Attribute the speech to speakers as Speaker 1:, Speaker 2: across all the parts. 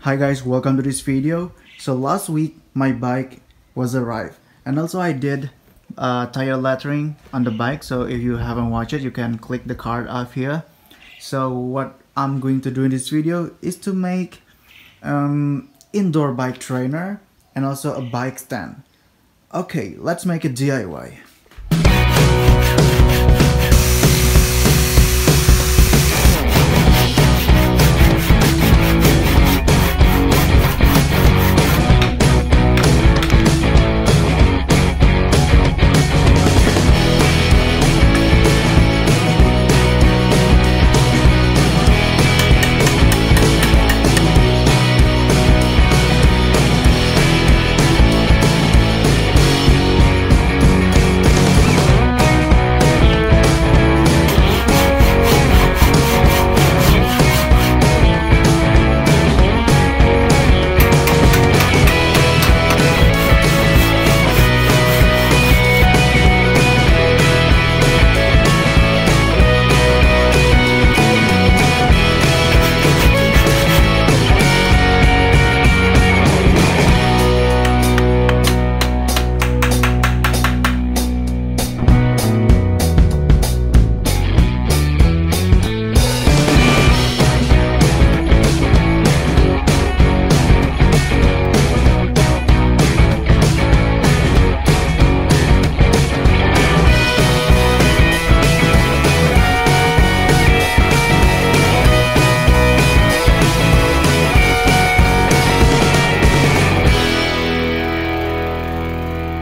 Speaker 1: Hi guys, welcome to this video. So last week my bike was arrived, and also I did tire lettering on the bike. So if you haven't watched it, you can click the card up here. So what I'm going to do in this video is to make indoor bike trainer and also a bike stand. Okay, let's make a DIY.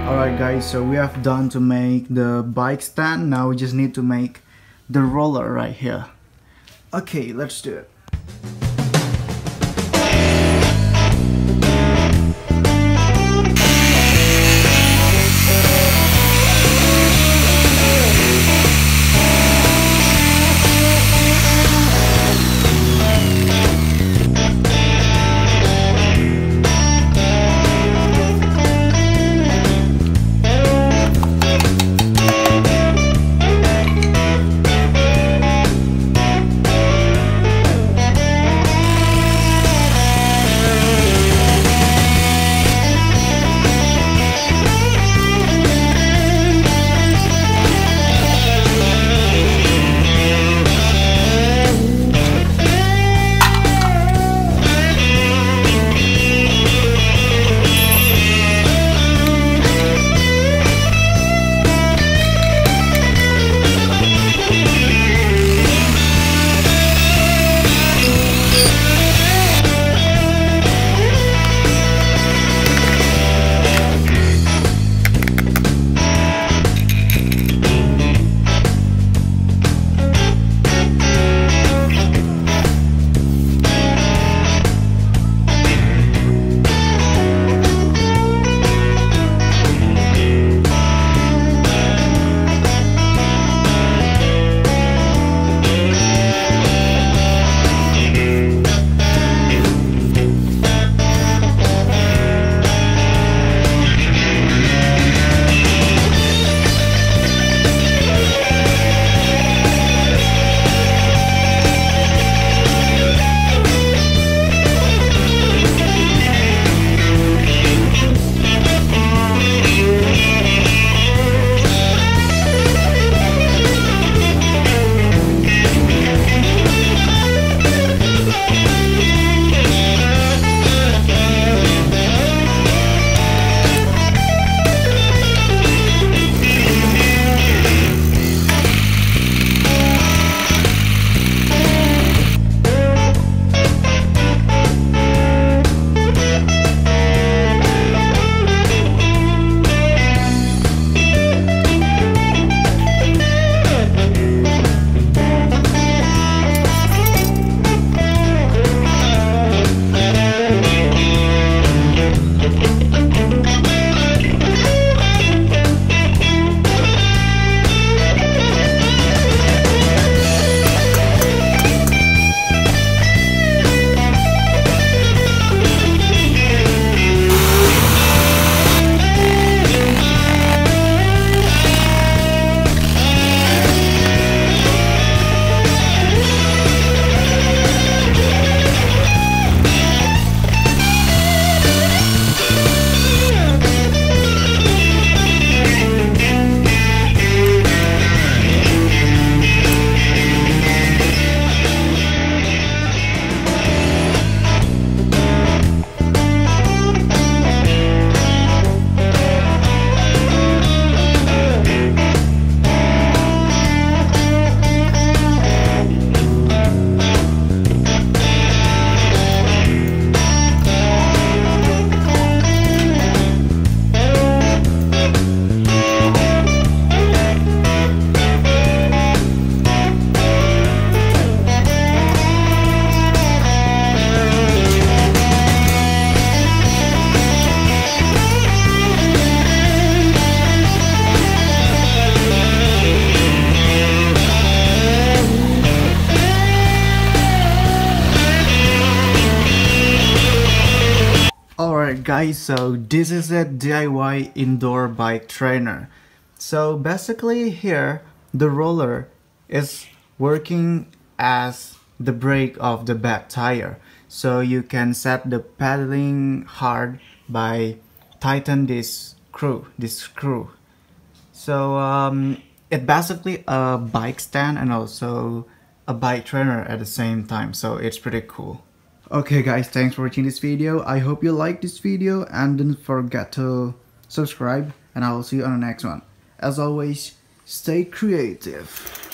Speaker 1: Alright guys, so we have done to make the bike stand. Now we just need to make the roller right here. Okay, let's do it. guys, so this is a DIY indoor bike trainer. So basically here the roller is working as the brake of the back tire. So you can set the pedaling hard by tighten this screw. So it's basically a bike stand and also a bike trainer at the same time, so it's pretty cool. Okay guys, thanks for watching this video. I hope you liked this video and don't forget to subscribe, and I will see you on the next one. As always, stay creative.